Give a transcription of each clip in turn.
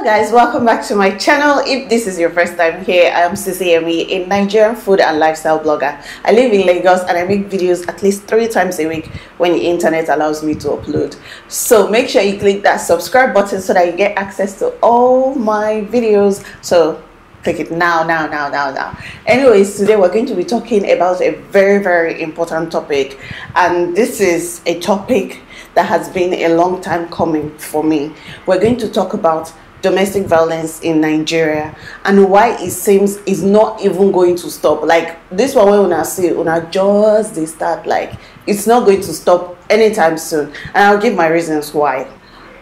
Guys, welcome back to my channel. If this is your first time here, I am Sisi, a Nigerian food and lifestyle blogger. I live in Lagos and I make videos at least 3 times a week when the internet allows me to upload. So make sure you click that subscribe button so that you get access to all my videos. So click it now. Anyways, today we're going to be talking about a very important topic, and this is a topic that has been a long time coming for me. We're going to talk about domestic violence in Nigeria and why it seems it's not even going to stop. Like this one, when I see una just they start, like it's not going to stop anytime soon, and I'll give my reasons why.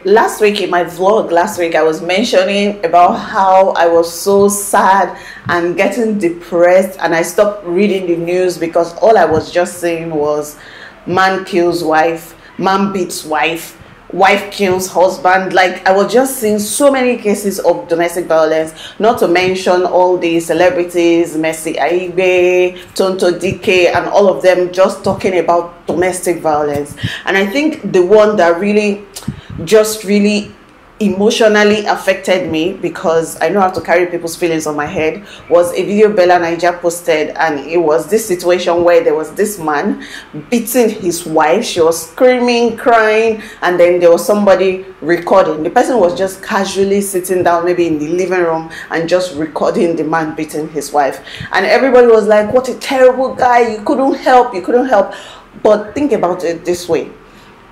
Last week in my vlog I was mentioning about how I was so sad and getting depressed, and I stopped reading the news because all I was just saying was man kills wife, man beats wife, wife kills husband. Like I was just seeing so many cases of domestic violence, not to mention all the celebrities, Mercy Aigbe, Tonto DK, and all of them just talking about domestic violence. And I think the one that really emotionally affected me, because I know how to carry people's feelings on my head, was a video Bella Naija posted, and it was this situation where there was this man beating his wife. She was screaming, crying, and then there was somebody recording. The person was just casually sitting down, maybe in the living room, and just recording the man beating his wife, and everybody was like, what a terrible guy, you couldn't help. But think about it this way: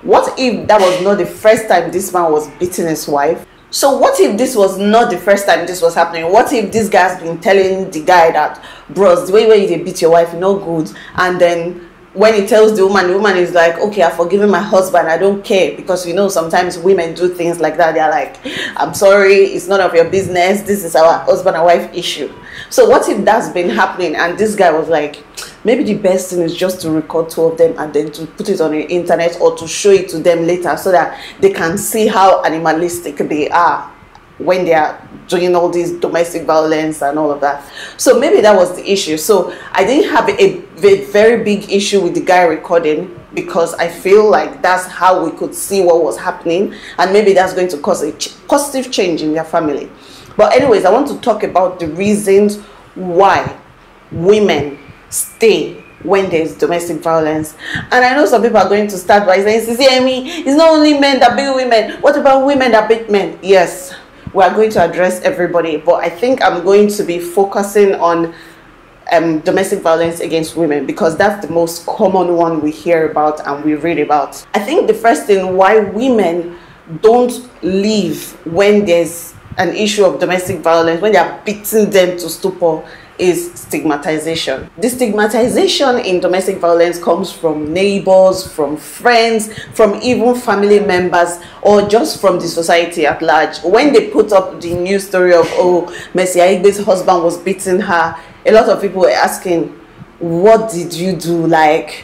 what if that was not the first time this man was beating his wife? So what if this was not the first time this was happening? What if this guy has been telling the guy that, bros, the way you beat your wife, no good, and then when he tells the woman is like, okay, I've forgiven my husband, I don't care, because you know sometimes women do things like that. They're like, I'm sorry, it's none of your business, this is our husband and wife issue. So what if that's been happening and this guy was like, maybe the best thing is just to record 2 of them and then to put it on the internet, or to show it to them later so that they can see how animalistic they are when they are doing all this domestic violence and all of that. So maybe that was the issue. So I didn't have a very big issue with the guy recording, because I feel like that's how we could see what was happening, and maybe that's going to cause a positive change in their family. But anyways, I want to talk about the reasons why women stay when there's domestic violence. And I know some people are going to start by saying, "See, it's not only men that beat women. What about women that beat men?" Yes, we are going to address everybody, but I think I'm going to be focusing on domestic violence against women, because that's the most common one we hear about and we read about. I think the first thing why women don't leave when there's an issue of domestic violence, when they are beating them to stupor, is stigmatization. The stigmatization in domestic violence comes from neighbors, from friends, from even family members, or just from the society at large. When they put up the news story of, oh, Mercy Aigbe's husband was beating her, a lot of people were asking, what did you do? Like,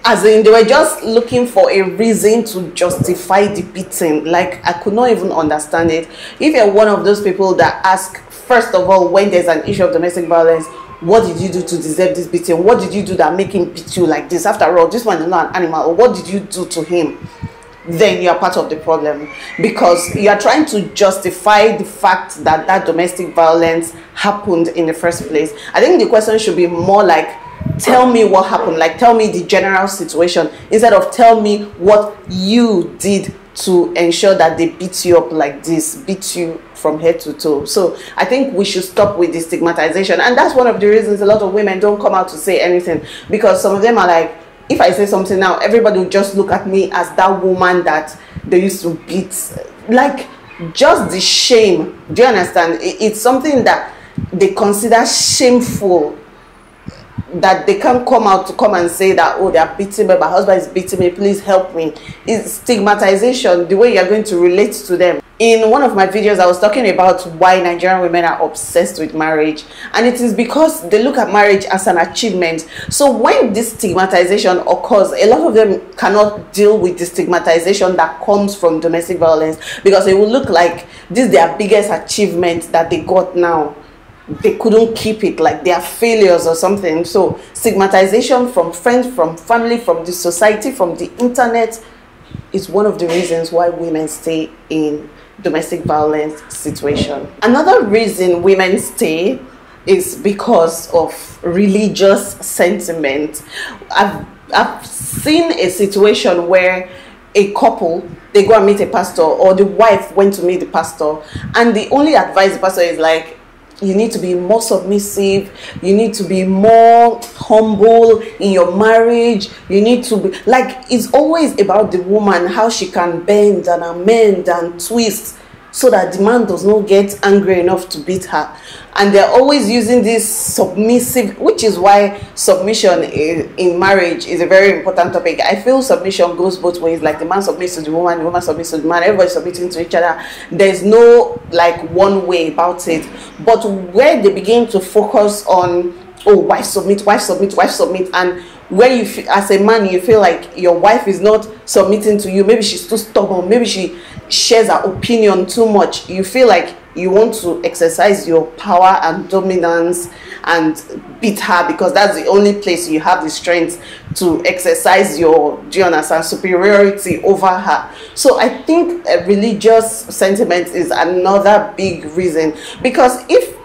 as in, they were just looking for a reason to justify the beating. Like, I could not even understand it. If you're one of those people that ask, first of all, when there's an issue of domestic violence, what did you do to deserve this beating? What did you do that make him beat you like this? After all, this one is not an animal. Or what did you do to him? Then you are part of the problem, because you are trying to justify the fact that that domestic violence happened in the first place. I think the question should be more like, tell me what happened, like tell me the general situation, instead of tell me what you did to ensure that they beat you up like this, beat you from head to toe. So I think we should stop with the stigmatization, and that's one of the reasons a lot of women don't come out to say anything, because some of them are like, if I say something now, everybody will just look at me as that woman that they used to beat. Like, just the shame. Do you understand? It's something that they consider shameful, that they can't come out to come and say that, oh, they are beating me, my husband is beating me, please help me. It's stigmatization, the way you're going to relate to them. In one of my videos, I was talking about why Nigerian women are obsessed with marriage, and it is because they look at marriage as an achievement. So when this stigmatization occurs, a lot of them cannot deal with the stigmatization that comes from domestic violence, because it will look like this is their biggest achievement that they got now. They couldn't keep it, like they are failures or something. So stigmatization from friends, from family, from the society, from the internet is one of the reasons why women stay in domestic violence situation. Another reason women stay is because of religious sentiment. I've seen a situation where a couple, they go and meet a pastor, or the wife went to meet the pastor, and the only advice the pastor is like, you need to be more submissive, you need to be more humble in your marriage, you need to be like, it's always about the woman, how she can bend and amend and twist so that the man does not get angry enough to beat her. And they're always using this submissive, which is why submission in marriage is a very important topic. I feel submission goes both ways, like the man submits to the woman submits to the man, everybody's submitting to each other. There's no like one way about it. But where they begin to focus on, oh, wife submit, wife submit, wife submit, and where you feel, as a man, you feel like your wife is not submitting to you, maybe she's too stubborn, maybe she shares her opinion too much, you feel like you want to exercise your power and dominance and beat her, because that's the only place you have the strength to exercise your, do you understand, superiority over her. So I think a religious sentiment is another big reason, because if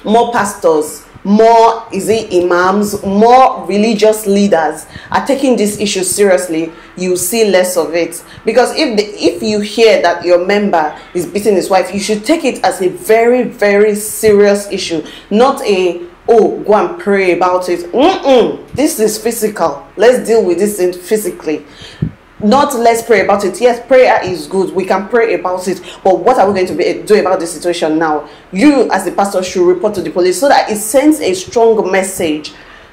more pastors, more imams, more religious leaders are taking this issue seriously, you see less of it. Because if you hear that your member is beating his wife, you should take it as a very, very serious issue, not a, oh, go and pray about it. This is physical, let's deal with this thing physically. Not let's pray about it. Yes, prayer is good, we can pray about it, but what are we going to do about the situation now? You as the pastor should report to the police, so that it sends a strong message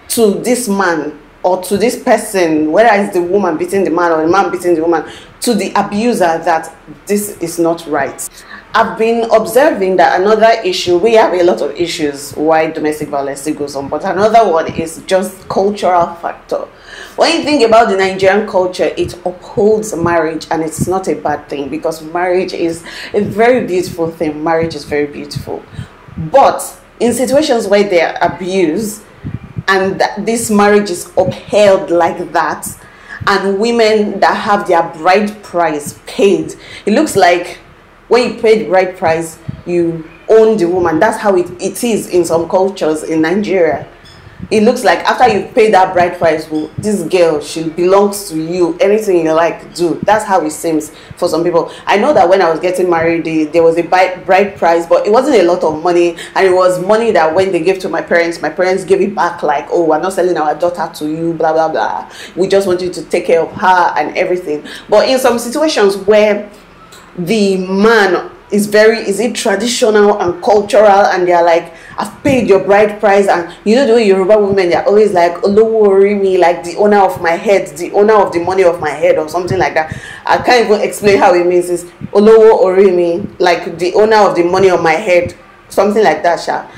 to this man or to this person, whether it's the woman beating the man or the man beating the woman, to the abuser, that this is not right. I've been observing that another issue, we have a lot of issues why domestic violence still goes on, but another one is just cultural factor. When you think about the Nigerian culture, it upholds marriage, and it's not a bad thing, because marriage is a very beautiful thing. Marriage is very beautiful. But in situations where they are abused and this marriage is upheld like that, and women that have their bride price paid, it looks like when you pay the bride price, you own the woman. That's how it is in some cultures in Nigeria. It looks like after you pay that bride price, well, this girl, she belongs to you, anything you like, do. That's how it seems for some people. I know that when I was getting married, there was a bride price, but it wasn't a lot of money, and it was money that when they gave to my parents gave it back, like, oh, we're not selling our daughter to you, blah blah blah, we just want you to take care of her and everything. But in some situations where the man is it traditional and cultural, and they're like, I've paid your bride price, and you know the way Yoruba women, they're always like, Olowo ori mi, like the owner of my head, the owner of the money of my head, or something like that. I can't even explain how it means. It's Olowo ori mi, like the owner of the money of my head, something like that, Sha.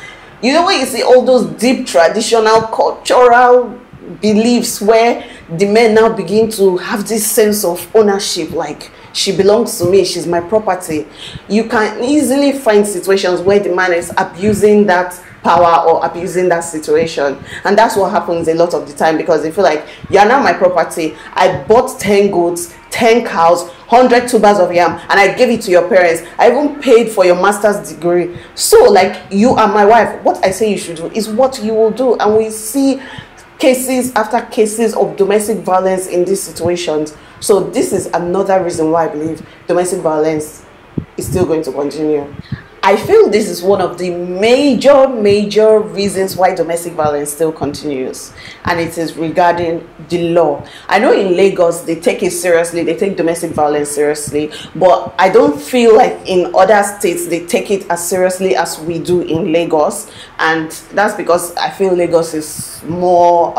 You know, when you see all those deep traditional cultural beliefs where the men now begin to have this sense of ownership, like, she belongs to me, she's my property. You can easily find situations where the man is abusing that power or abusing that situation, and that's what happens a lot of the time, because they feel like, you're now my property, I bought 10 goats, 10 cows, 100 tubers of yam, and I gave it to your parents, I even paid for your master's degree, so like, you are my wife. What I say you should do is what you will do. And we see cases after cases of domestic violence in these situations. So this is another reason why I believe domestic violence is still going to continue. I feel this is one of the major reasons why domestic violence still continues, and it is regarding the law. I know in Lagos they take it seriously, they take domestic violence seriously, but I don't feel like in other states they take it as seriously as we do in Lagos, and that's because I feel Lagos is more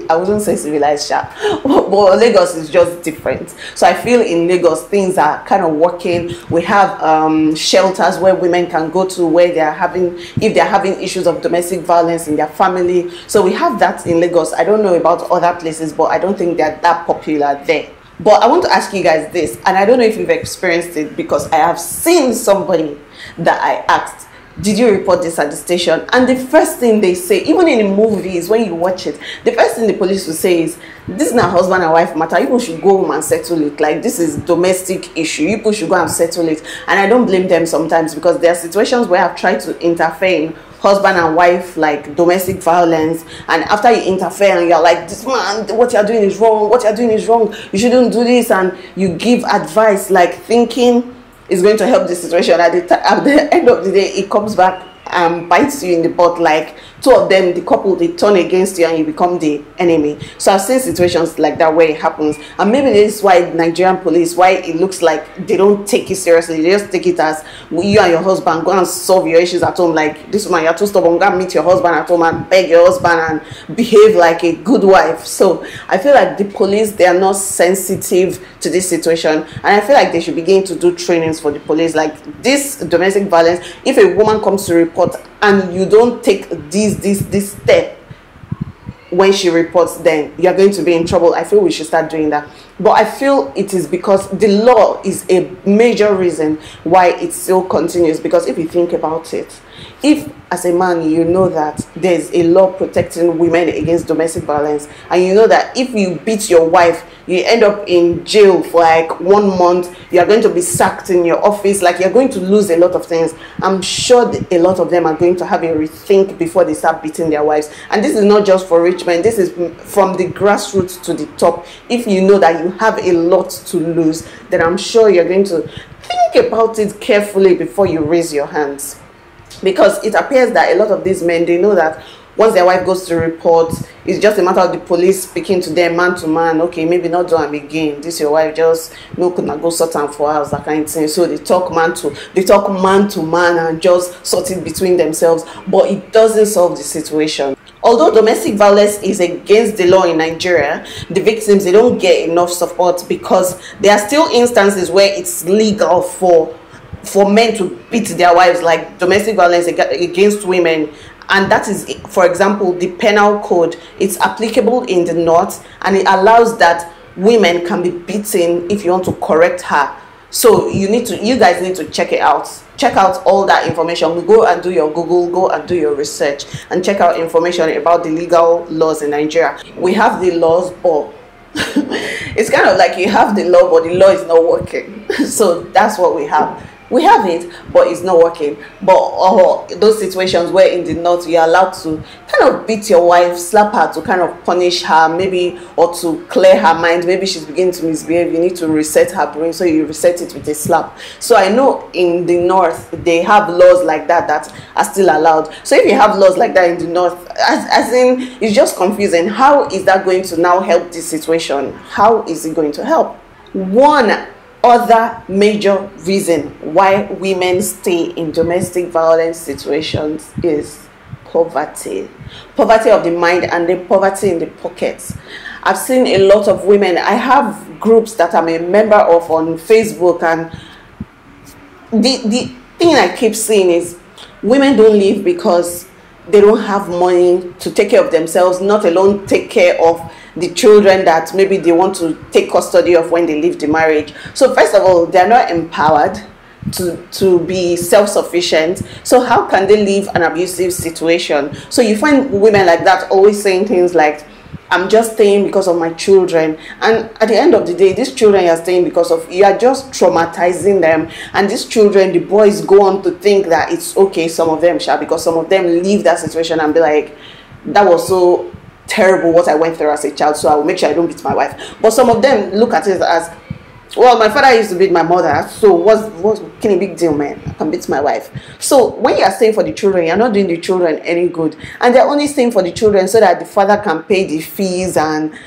I wouldn't say civilized, but Lagos is just different. So I feel in Lagos things are kind of working. We have shelters where women can go to, where if they're having issues of domestic violence in their family. So we have that in Lagos. I don't know about other places, but I don't think they're that popular there. But I want to ask you guys this, and I don't know if you've experienced it, because I have seen somebody that I asked, did you report this at the station? And the first thing they say, even in the movies, when you watch it, the first thing the police will say is, this is not husband and wife matter, you people should go home and settle it. Like, this is domestic issue, you people should go and settle it. And I don't blame them sometimes, because there are situations where I've tried to interfere in husband and wife, like domestic violence, and after you interfere and you're like, this man, what you're doing is wrong, what you're doing is wrong, you shouldn't do this, and you give advice, like thinking is going to help the situation. At the end of the day, it comes back and bites you in the butt. Like, two of them, the couple, they turn against you and you become the enemy. So I've seen situations like that where it happens, and maybe this is why Nigerian police, why it looks like they don't take it seriously. They just take it as, you and your husband go and solve your issues at home. Like, this woman, you're too stubborn, go and meet your husband at home and beg your husband and behave like a good wife. So I feel like the police, they are not sensitive to this situation, and I feel like they should begin to do trainings for the police. Like, this domestic violence, if a woman comes to report and you don't take this step when she reports, then you're going to be in trouble. I feel we should start doing that. But I feel it is because the law is a major reason why it still continues. Because if you think about it, if as a man you know that there's a law protecting women against domestic violence, and you know that if you beat your wife, you end up in jail for like 1 month, you are going to be sacked in your office, like you're going to lose a lot of things. I'm sure that a lot of them are going to have a rethink before they start beating their wives. And this is not just for rich men, this is from the grassroots to the top. If you know that you have a lot to lose, then I'm sure you're going to think about it carefully before you raise your hands. Because it appears that a lot of these men, they know that once their wife goes to report, it's just a matter of the police speaking to them man to man. Okay, maybe not do them again. This your wife, just no could not go sort am for hours, that kind of thing. So they talk man to man and just sort it between themselves. But it doesn't solve the situation. Although domestic violence is against the law in Nigeria, the victims, they don't get enough support, because there are still instances where it's legal for men to beat their wives, like domestic violence against women. And that is, for example, the penal code. It's applicable in the north, and it allows that women can be beaten if you want to correct her. So you guys need to check it out. Check out all that information. Go and do your Google, go and do your research, and check out information about the legal laws in Nigeria. We have the laws, but it's kind of like you have the law, but the law is not working. So that's what we have. We have it, but it's not working. But those situations where in the north you're allowed to kind of beat your wife, slap her to kind of punish her, maybe, or to clear her mind. Maybe she's beginning to misbehave, you need to reset her brain, so you reset it with a slap. So I know in the north they have laws like that that are still allowed. So if you have laws like that in the north, as in, it's just confusing. How is that going to now help this situation? How is it going to help? One other major reason why women stay in domestic violence situations is poverty of the mind, and the poverty in the pockets. I've seen a lot of women. I have groups that I'm a member of on Facebook, and the thing I keep seeing is women don't leave because they don't have money to take care of themselves, not alone take care of the children that maybe they want to take custody of when they leave the marriage. So first of all, they're not empowered to be self-sufficient. So how can they leave an abusive situation? So you find women like that always saying things like, I'm just staying because of my children. And at the end of the day, these children you're staying because of, you are just traumatizing them. And these children, the boys go on to think that it's okay, some of them shall, because some of them leave that situation and be like, that was so terrible what I went through as a child, so I will make sure I don't beat my wife. But some of them look at it as, well, my father used to beat my mother, so what's can a big deal, man? I can beat my wife. So when you are staying for the children, you're not doing the children any good, and they're only staying for the children so that the father can pay the fees and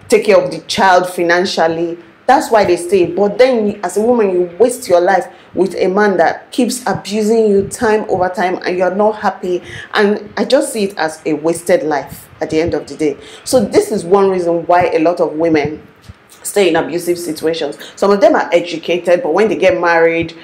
take care of the child financially. That's why they stay. But then as a woman, you waste your life with a man that keeps abusing you time over time, and you're not happy. And I just see it as a wasted life at the end of the day. So this is one reason why a lot of women stay in abusive situations. Some of them are educated, but when they get married,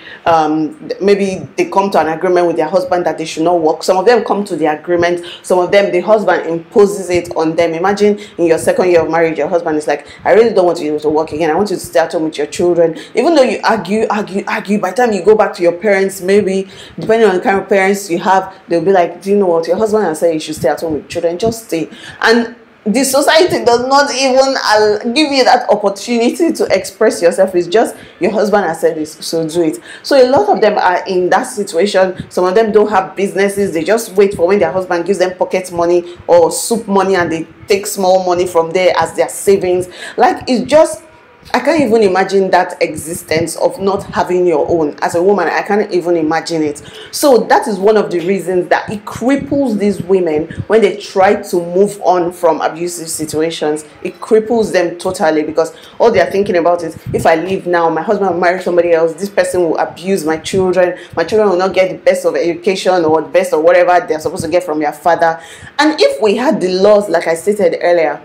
maybe they come to an agreement with their husband that they should not work. Some of them come to the agreement. Some of them, the husband imposes it on them. Imagine in your second year of marriage, your husband is like, I really don't want you to work again. I want you to stay at home with your children. Even though you argue, by the time you go back to your parents, maybe depending on the kind of parents you have, they'll be like, do you know what, your husband has said you should stay at home with children, just stay. And the society does not even give you that opportunity to express yourself. It's just your husband has said this, so do it. So a lot of them are in that situation. Some of them don't have businesses. They just wait for when their husband gives them pocket money or soup money, and they take small money from there as their savings. Like, it's just, I can't even imagine that existence of not having your own. As a woman, I can't even imagine it. So that is one of the reasons that it cripples these women when they try to move on from abusive situations. It cripples them totally, because all they are thinking about is, if I leave now, my husband will marry somebody else, this person will abuse my children will not get the best of education or the best of whatever they're supposed to get from their father. And if we had the laws, like I stated earlier,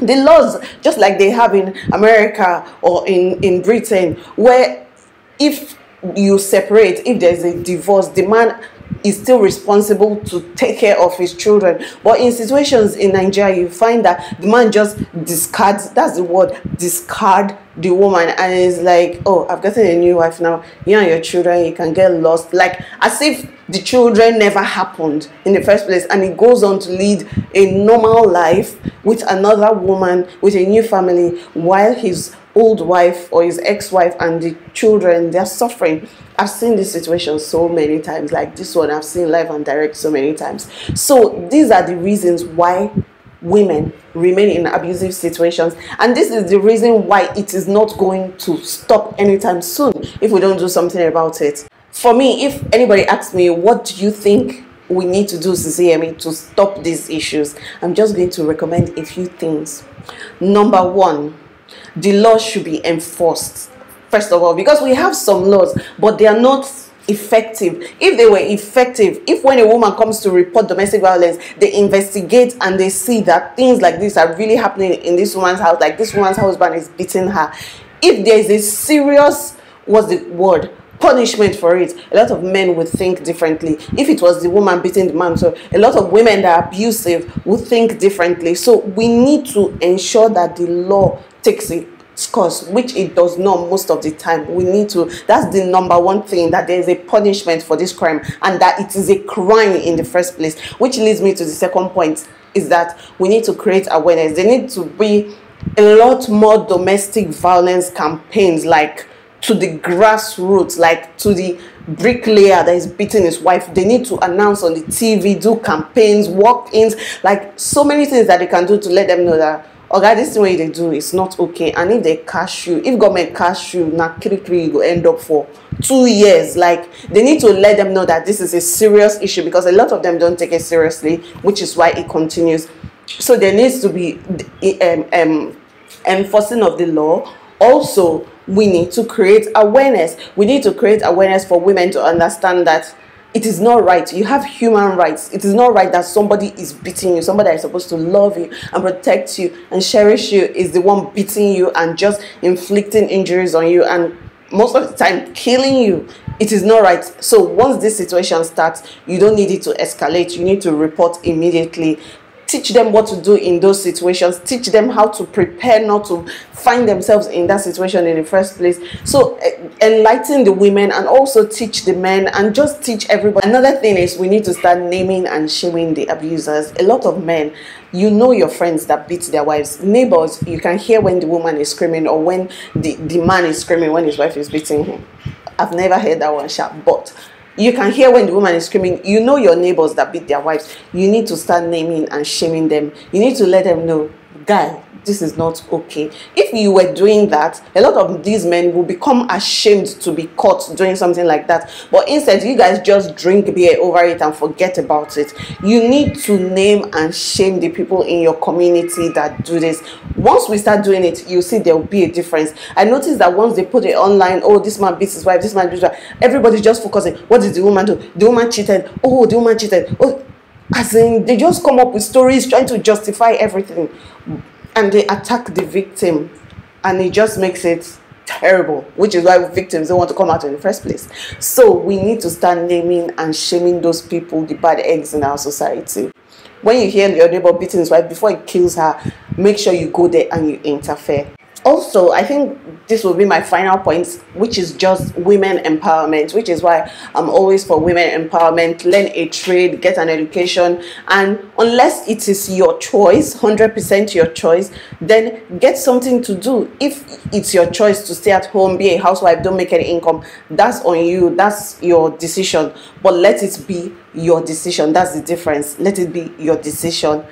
the laws just like they have in America or in Britain, where if you separate, if there's a divorce, the man is still responsible to take care of his children. But in situations in Nigeria, you find that the man just discards, that's the word, discard the woman, and is like, oh, I've gotten a new wife now, you and your children, you can get lost, like as if the children never happened in the first place. And he goes on to lead a normal life with another woman, with a new family, while his old wife or his ex-wife and the children, they're suffering. I've seen this situation so many times, like this one I've seen live and direct so many times. So these are the reasons why women remain in abusive situations, and this is the reason why it is not going to stop anytime soon if we don't do something about it. For me, if anybody asks me, what do you think we need to do, CCME, to stop these issues, I'm just going to recommend a few things. Number one, the law should be enforced. First of all, because we have some laws, but they are not effective. If they were effective, if when a woman comes to report domestic violence, they investigate and they see that things like this are really happening in this woman's house, like this woman's husband is beating her, if there is a serious, what's the word, punishment for it, a lot of men would think differently. If it was the woman beating the man, so a lot of women that are abusive would think differently. So we need to ensure that the law takes its course, which it does not most of the time. We need to, that's the number one thing, that there is a punishment for this crime, and that it is a crime in the first place. Which leads me to the second point, is that we need to create awareness. There need to be a lot more domestic violence campaigns, like to the grassroots, like to the bricklayer that is beating his wife. They need to announce on the TV, do campaigns, walk-ins, like so many things that they can do to let them know that, okay, this thing they do is not okay. And if they cash you, if government cash you, now quickly you go end up for 2 years. Like, they need to let them know that this is a serious issue, because a lot of them don't take it seriously, which is why it continues. So there needs to be enforcing of the law. Also, we need to create awareness. We need to create awareness for women to understand that it is not right. You have human rights. It is not right that somebody is beating you. Somebody that is supposed to love you and protect you and cherish you is the one beating you and just inflicting injuries on you, and most of the time killing you. It is not right. So once this situation starts, you don't need it to escalate. You need to report immediately. Teach them what to do in those situations. Teach them how to prepare not to find themselves in that situation in the first place. So enlighten the women, and also teach the men, and just teach everybody. Another thing is, we need to start naming and shaming the abusers. A lot of men, you know, your friends that beat their wives, neighbors, you can hear when the woman is screaming, or when the man is screaming when his wife is beating him. I've never heard that one sharp, but you can hear when the woman is screaming. You know your neighbors that beat their wives. You need to start naming and shaming them. You need to let them know, guy, this is not okay. If you were doing that, a lot of these men will become ashamed to be caught doing something like that. But instead, you guys just drink beer over it and forget about it. You need to name and shame the people in your community that do this. Once we start doing it, you'll see there will be a difference. I noticed that once they put it online, oh, this man beats his wife, this man beats his wife, everybody's just focusing, what did the woman do? The woman cheated. Oh, the woman cheated. Oh, as in, they just come up with stories trying to justify everything. And they attack the victim. and it just makes it terrible, which is why victims don't want to come out in the first place. So we need to start naming and shaming those people, the bad eggs in our society. When you hear your neighbor beating his wife, before he kills her, make sure you go there and you interfere. Also, I think this will be my final point, which is just women empowerment, which is why I'm always for women empowerment. Learn a trade, get an education, and unless it is your choice, 100% your choice, then get something to do. If it's your choice to stay at home, be a housewife, don't make any income, that's on you, that's your decision. But let it be your decision. That's the difference. Let it be your decision.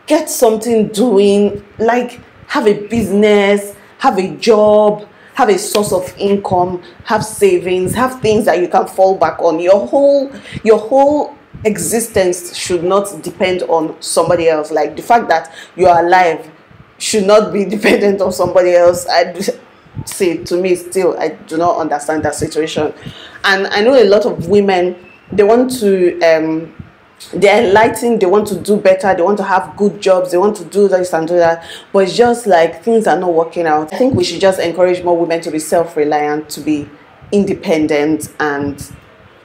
Get something doing, like have a business, have a job, have a source of income, have savings, have things that you can fall back on. Your whole existence should not depend on somebody else. Like the fact that you are alive should not be dependent on somebody else. I say, to me still, I do not understand that situation. And I know a lot of women, they want to they're enlightened, they want to do better, they want to have good jobs, they want to do this and do that, but it's just like things are not working out. I think we should just encourage more women to be self-reliant, to be independent and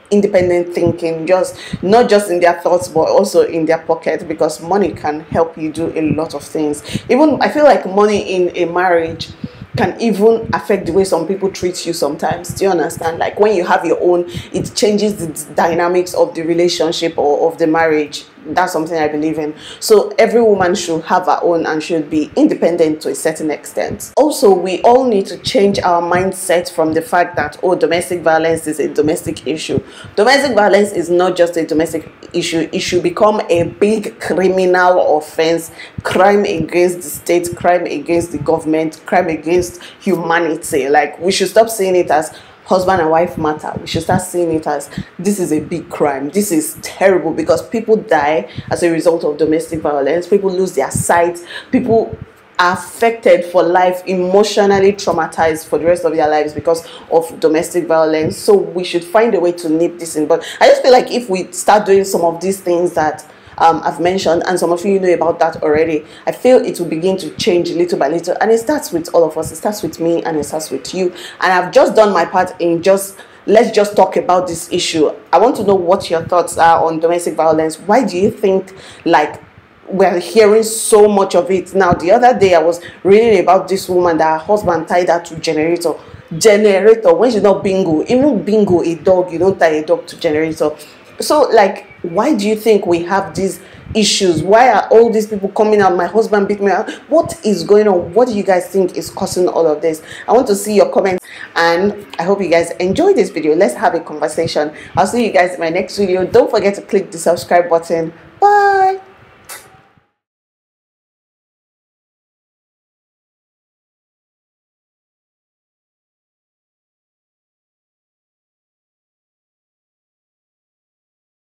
independent thinking, just not just in their thoughts but also in their pocket, because money can help you do a lot of things. Even I feel like money in a marriage can even affect the way some people treat you sometimes. Do you understand? Like when you have your own, it changes the dynamics of the relationship or of the marriage. That's something I believe in. So every woman should have her own and should be independent to a certain extent. Also, we all need to change our mindset from the fact that, oh, domestic violence is a domestic issue. Domestic violence is not just a domestic issue. It should become a big criminal offense, crime against the state, crime against the government, crime against humanity. Like, we should stop seeing it as husband and wife matter. We should start seeing it as, this is a big crime, this is terrible, because people die as a result of domestic violence. People lose their sight, people are affected for life, emotionally traumatized for the rest of their lives because of domestic violence. So we should find a way to nip this in. But I just feel like if we start doing some of these things that I've mentioned, and some of you know about that already, I feel it will begin to change little by little. And it starts with all of us. It starts with me and it starts with you. And I've just done my part in just, let's just talk about this issue. I want to know what your thoughts are on domestic violence. Why do you think, like, we're hearing so much of it now? The other day I was reading about this woman that her husband tied her to generator, when she's not bingo. Even bingo, a dog, you don't tie a dog to generator. So, like, why do you think we have these issues? Why are all these people coming out? My husband beat me out. What is going on? What do you guys think is causing all of this? I want to see your comments, and I hope you guys enjoyed this video. Let's have a conversation. I'll see you guys in my next video. Don't forget to click the subscribe button. Bye.